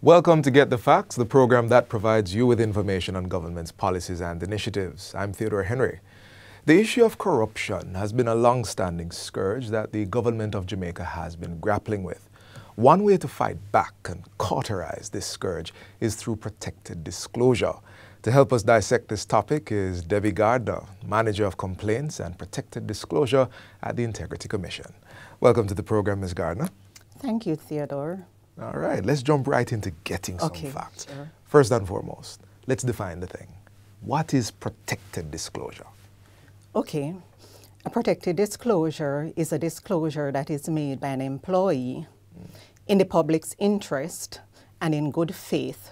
Welcome to Get the Facts, the program that provides you with information on government's policies and initiatives. I'm Theodore Henry. The issue of corruption has been a long-standing scourge that the government of Jamaica has been grappling with. One way to fight back and cauterize this scourge is through protected disclosure. To help us dissect this topic is Debbie Gardner, Manager of Complaints and Protected Disclosure at the Integrity Commission. Welcome to the program, Ms. Gardner. Thank you, Theodore. All right, let's jump right into getting some facts. Sure. First and foremost, let's define the thing. What is protected disclosure? Okay, a protected disclosure is a disclosure that is made by an employee in the public's interest and in good faith,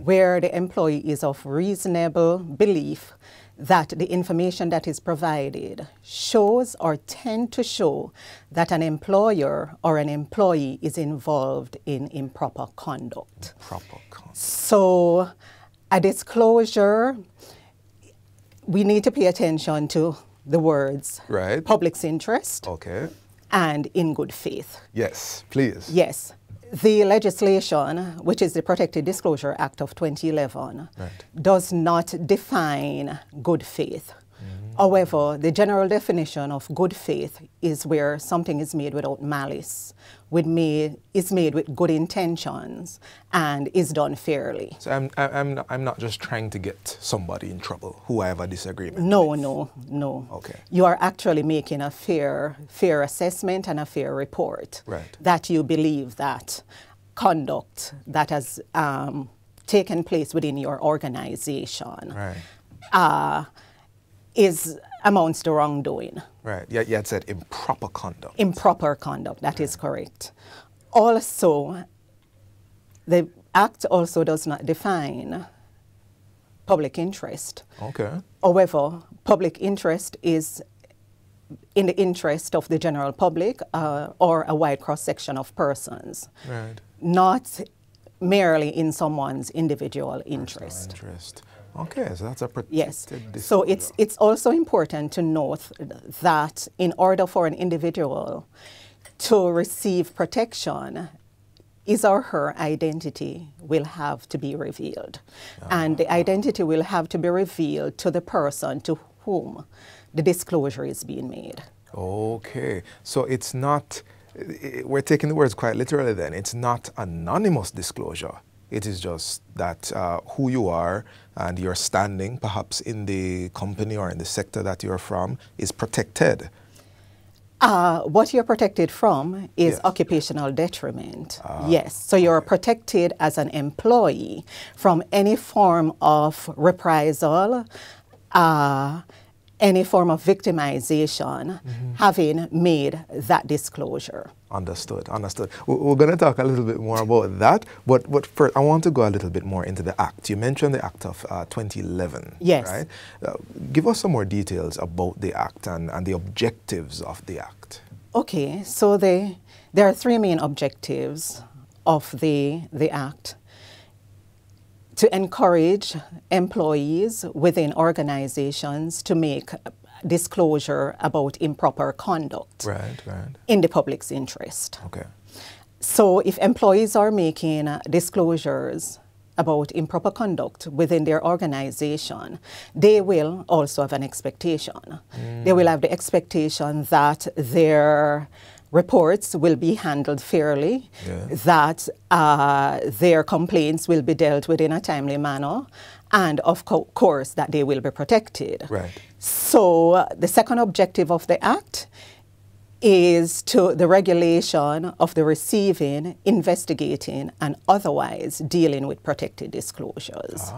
where the employee is of reasonable belief that the information that is provided shows or tend to show that an employer or an employee is involved in improper conduct. So a disclosure, we need to pay attention to the words public's interest and in good faith. Yes, please. Yes. The legislation, which is the Protected Disclosure Act of 2011, does not define good faith. However, the general definition of good faith is where something is made without malice, is made with good intentions, and is done fairly. So I'm not just trying to get somebody in trouble who I have a disagreement with. No. Okay. You are actually making a fair assessment and a fair report that you believe that conduct that has taken place within your organization amounts to wrongdoing. Right. You had said improper conduct. Improper conduct, that is correct. Also, the Act also does not define public interest. Okay. However, public interest is in the interest of the general public or a wide cross-section of persons, not merely in someone's individual interest. Okay, so that's a protected disclosure. So it's also important to note that in order for an individual to receive protection, his or her identity will have to be revealed. And the identity will have to be revealed to the person to whom the disclosure is being made. Okay, so it's not, we're taking the words quite literally then, it's not anonymous disclosure. It is just that who you are and your standing, perhaps in the company or in the sector that you're from, is protected. What you're protected from is occupational detriment. Yes, so you're protected as an employee from any form of reprisal, any form of victimization, having made that disclosure. Understood. We're going to talk a little bit more about that, but first I want to go a little bit more into the Act. You mentioned the Act of 2011, right? Give us some more details about the Act and the objectives of the Act. Okay, so there are three main objectives of the Act. To encourage employees within organizations to make disclosure about improper conduct in the public's interest. Okay. So if employees are making disclosures about improper conduct within their organization, they will also have an expectation. They will have the expectation that their reports will be handled fairly, that their complaints will be dealt with in a timely manner, and of course that they will be protected. So the second objective of the Act is to the regulation of the receiving, investigating, and otherwise dealing with protected disclosures.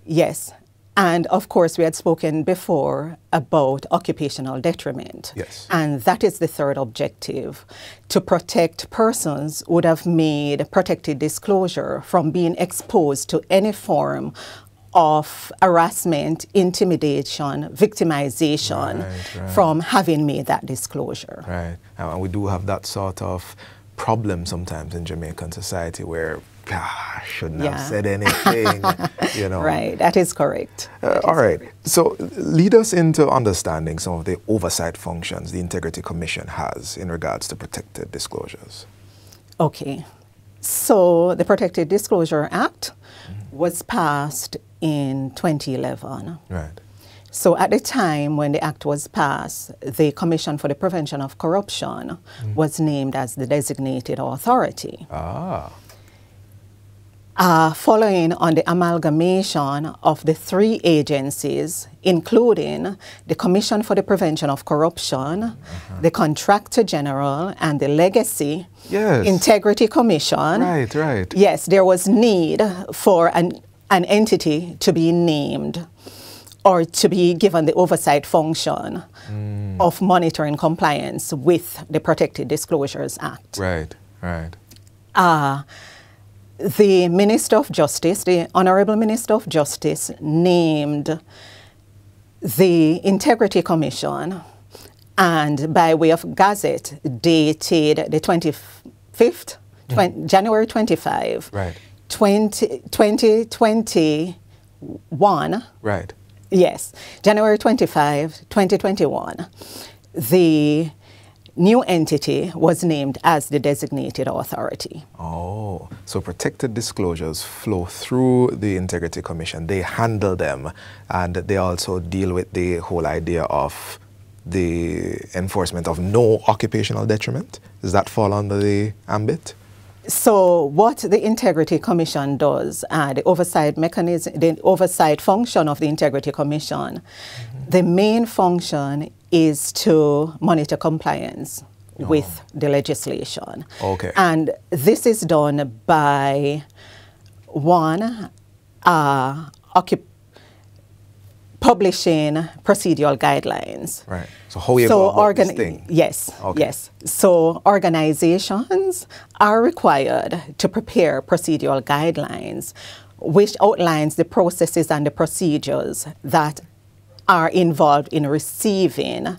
Yes. And of course, we had spoken before about occupational detriment. And that is the third objective, to protect persons who would have made protected disclosure from being exposed to any form of harassment, intimidation, victimization from having made that disclosure. And we do have that sort of problem sometimes in Jamaican society where I shouldn't have said anything, you know. That is correct. All right, so lead us into understanding some of the oversight functions the Integrity Commission has in regards to protected disclosures. Okay. So the Protected Disclosure Act was passed in 2011. Right. So at the time when the act was passed, the Commission for the Prevention of Corruption was named as the designated authority. Ah. Following on the amalgamation of the three agencies, including the Commission for the Prevention of Corruption, the Contractor General, and the Legacy Integrity Commission. Right, right. Yes, there was need for an entity to be named or to be given the oversight function of monitoring compliance with the Protected Disclosures Act. Right, right. The Minister of Justice, the Honorable Minister of Justice, named the Integrity Commission, and by way of gazette dated the 25th, January 25, right. 2021. Right. Yes, January 25, 2021, the new entity was named as the designated authority. Oh, so protected disclosures flow through the Integrity Commission. They handle them, and they also deal with the whole idea of the enforcement of no occupational detriment. Does that fall under the ambit? So what the Integrity Commission does, the oversight mechanism, the oversight function of the Integrity Commission, the main function is to monitor compliance with the legislation. Okay. And this is done by one, publishing procedural guidelines. Right. So how you go about this thing? Yes, okay. yes. So organizations are required to prepare procedural guidelines which outlines the processes and the procedures that are involved in receiving,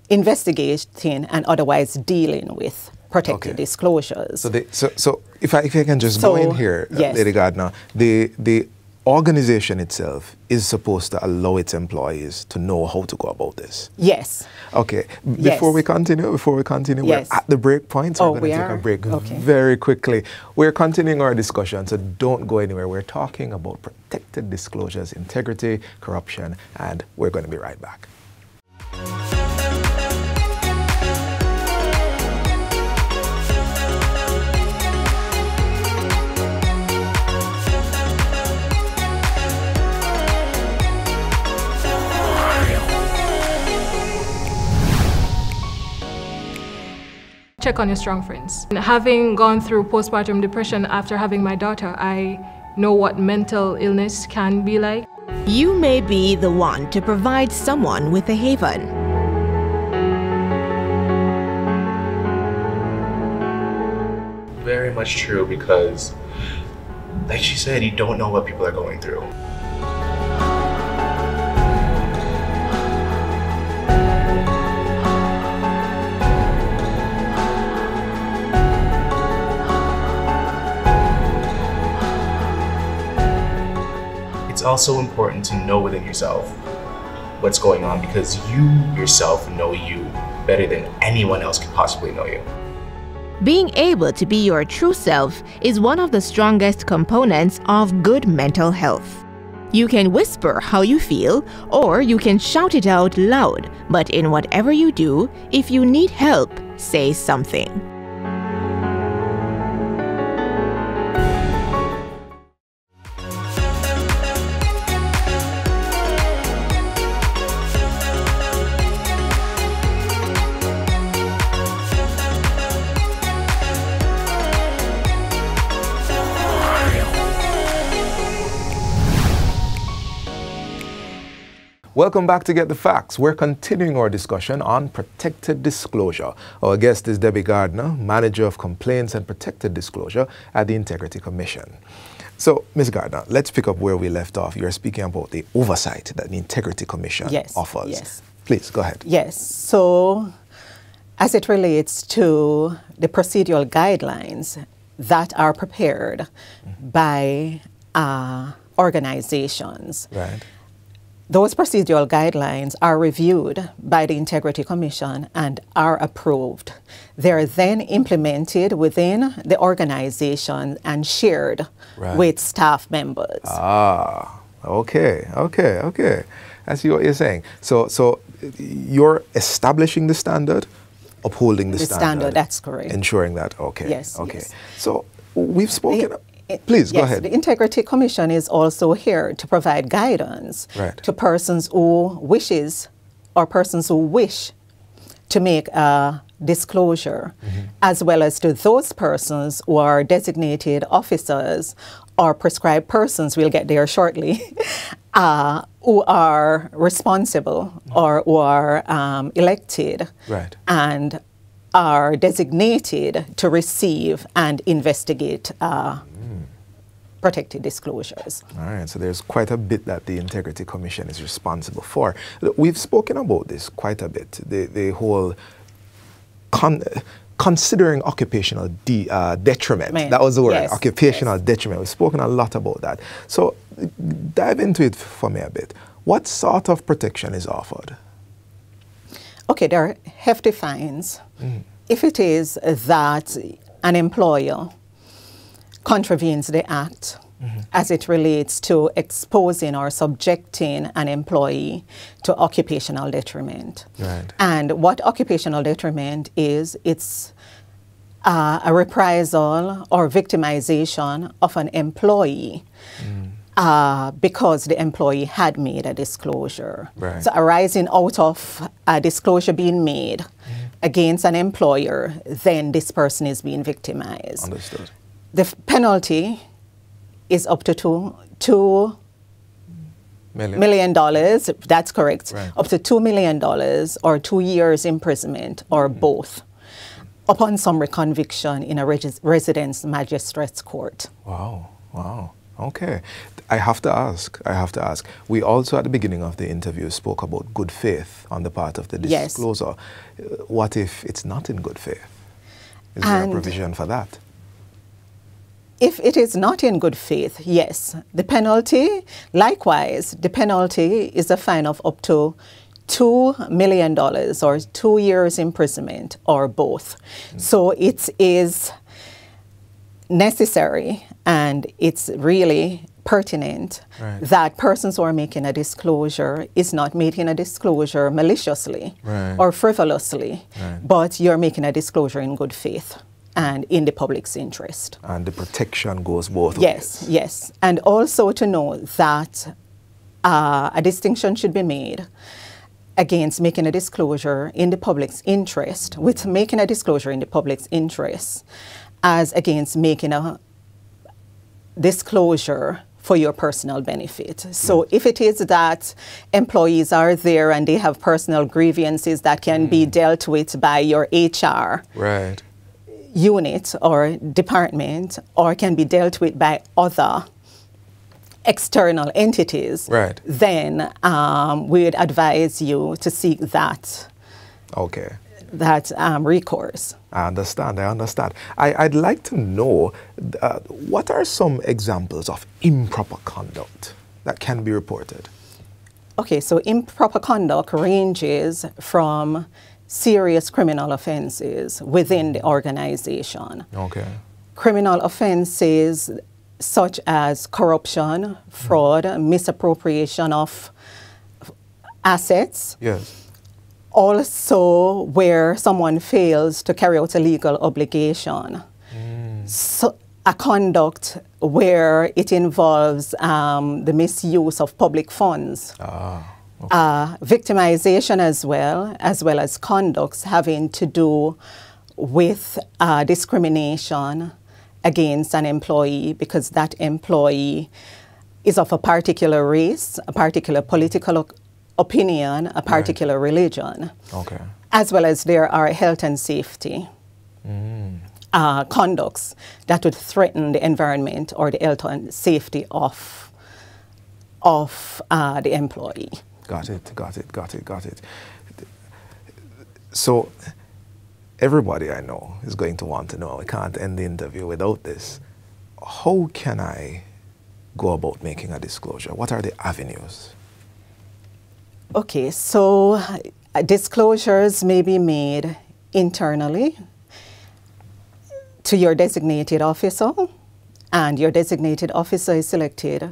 investigating, and otherwise dealing with protected disclosures. So if I can just go in here, yes. Lady Gardner, the organization itself is supposed to allow its employees to know how to go about this. Yes. Okay. Before we continue, yes. We're at the break point, so we're going to take a break very quickly. We're continuing our discussion, so don't go anywhere. We're talking about protected disclosures, integrity, corruption, and we're going to be right back. Check on your strong friends. And having gone through postpartum depression after having my daughter, I know what mental illness can be like. You may be the one to provide someone with a haven. Very much true, because, like she said, you don't know what people are going through. It's also important to know within yourself what's going on, because you yourself know you better than anyone else could possibly know you. Being able to be your true self is one of the strongest components of good mental health. You can whisper how you feel, or you can shout it out loud, but in whatever you do, if you need help, say something. Welcome back to Get the Facts. We're continuing our discussion on protected disclosure. Our guest is Debbie Gardner, Manager of Complaints and Protected Disclosure at the Integrity Commission. So, Ms. Gardner, let's pick up where we left off. You're speaking about the oversight that the Integrity Commission offers. Yes. Please, go ahead. Yes. So, as it relates to the procedural guidelines that are prepared by organizations, right. Those procedural guidelines are reviewed by the Integrity Commission and are approved. They're then implemented within the organization and shared with staff members. Okay. I see what you're saying. So you're establishing the standard, upholding the standard. That's correct. Ensuring that, okay. Yes. Okay. Yes. So we've spoken. Please, go ahead. The Integrity Commission is also here to provide guidance to persons who wishes or persons who wish to make a disclosure, as well as to those persons who are designated officers or prescribed persons, we'll get there shortly, who are responsible or who are elected and are designated to receive and investigate protected disclosures. All right, so there's quite a bit that the Integrity Commission is responsible for. We've spoken about this quite a bit, the whole considering occupational detriment. That was the word, occupational detriment. We've spoken a lot about that. So dive into it for me a bit. What sort of protection is offered? Okay, there are hefty fines. If it is that an employer contravenes the act as it relates to exposing or subjecting an employee to occupational detriment. And what occupational detriment is, it's a reprisal or victimization of an employee because the employee had made a disclosure. So arising out of a disclosure being made against an employer, then this person is being victimized. Understood. The penalty is up to $2 million. That's correct. Up to $2 million or 2 years imprisonment or both upon summary conviction in a residence magistrate's court. Wow. Okay. I have to ask. We also at the beginning of the interview spoke about good faith on the part of the disclosure. What if it's not in good faith? Is there a provision for that? If it is not in good faith, yes. The penalty, likewise, the penalty is a fine of up to $2 million or 2 years imprisonment or both. So it is necessary and it's really pertinent that persons who are making a disclosure is not making a disclosure maliciously or frivolously, but you're making a disclosure in good faith and in the public's interest. And the protection goes both ways. Yes. And also to know that a distinction should be made against making a disclosure in the public's interest, with making a disclosure in the public's interest, as against making a disclosure for your personal benefit. So if it is that employees are there and they have personal grievances that can be dealt with by your HR unit or department, or can be dealt with by other external entities, then we would advise you to seek that recourse. I understand. I'd like to know what are some examples of improper conduct that can be reported? Okay, so improper conduct ranges from serious criminal offenses within the organization. Criminal offenses such as corruption, fraud, misappropriation of assets. Also where someone fails to carry out a legal obligation. So a conduct where it involves the misuse of public funds. Victimization as well as conducts having to do with discrimination against an employee because that employee is of a particular race, a particular political opinion, a particular religion. As well as there are health and safety conducts that would threaten the environment or the health and safety of the employee. Got it. So everybody I know is going to want to know, we can't end the interview without this. How can I go about making a disclosure? What are the avenues? Okay, so disclosures may be made internally to your designated officer, and your designated officer is selected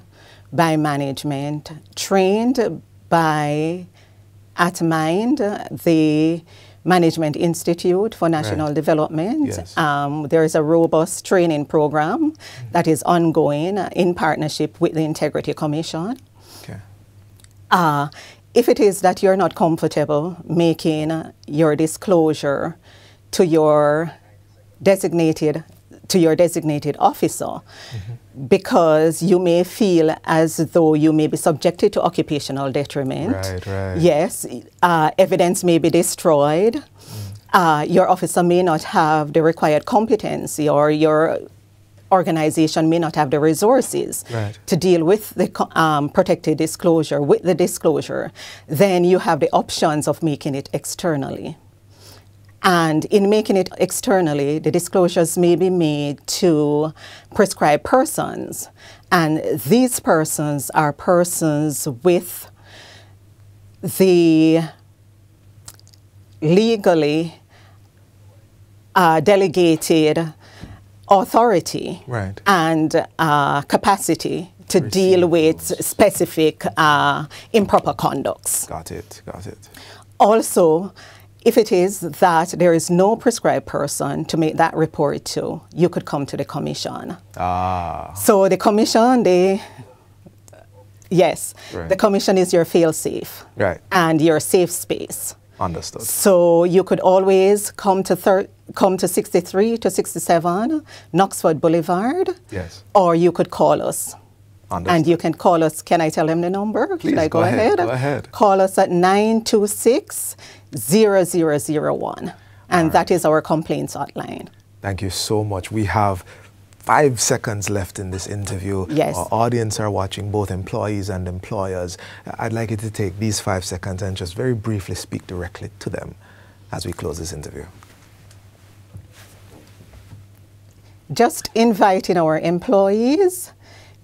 by management, trained by at MIND, the Management Institute for National Development. Yes. There is a robust training program that is ongoing in partnership with the Integrity Commission. Okay. If it is that you're not comfortable making your disclosure to your designated officer, because you may feel as though you may be subjected to occupational detriment. Right, right. Yes, evidence may be destroyed. Your officer may not have the required competency, or your organization may not have the resources to deal with the protected disclosure, then you have the options of making it externally. And in making it externally, the disclosures may be made to prescribed persons. And these persons are persons with the legally delegated authority and capacity to deal with specific improper conducts. Got it, got it. Also, if it is that there is no prescribed person to make that report to, you could come to the commission. So the commission, the commission is your fail-safe and your safe space. Understood. So you could always come to 63 to 67 Knoxford Boulevard. Yes. Or you could call us. Understood. And you can call us. Can I tell them the number? Please, Should I go ahead? Go ahead. Call us at 926-0001. And that is our complaints hotline. Thank you so much. We have 5 seconds left in this interview. Yes. Our audience are watching, both employees and employers. I'd like you to take these 5 seconds and just very briefly speak directly to them as we close this interview. Just inviting our employees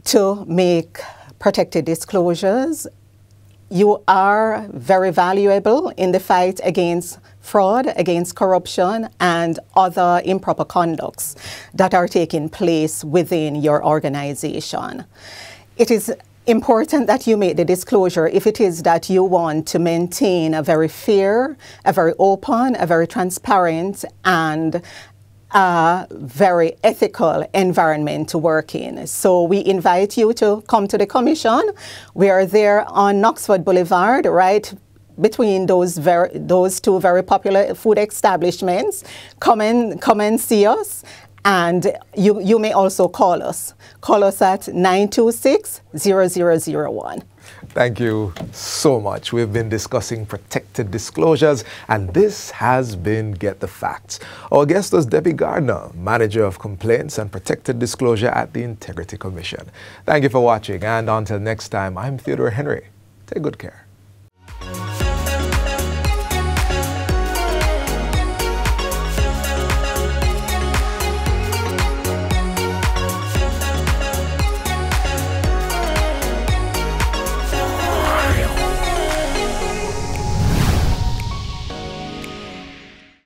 to make protected disclosures. You are very valuable in the fight against fraud, against corruption, and other improper conducts that are taking place within your organization. It is important that you make the disclosure if it is that you want to maintain a very fair, a very open, a very transparent, and a very ethical environment to work in. So we invite you to come to the commission. We are there on Knoxford Boulevard, right between those two very popular food establishments. Come and see us. And you may also call us. Call us at 926-0001. Thank you so much. We've been discussing protected disclosures, and this has been Get the Facts. Our guest was Debbie Gardner, Manager of Complaints and Protected Disclosure at the Integrity Commission. Thank you for watching, and until next time, I'm Theodore Henry. Take good care.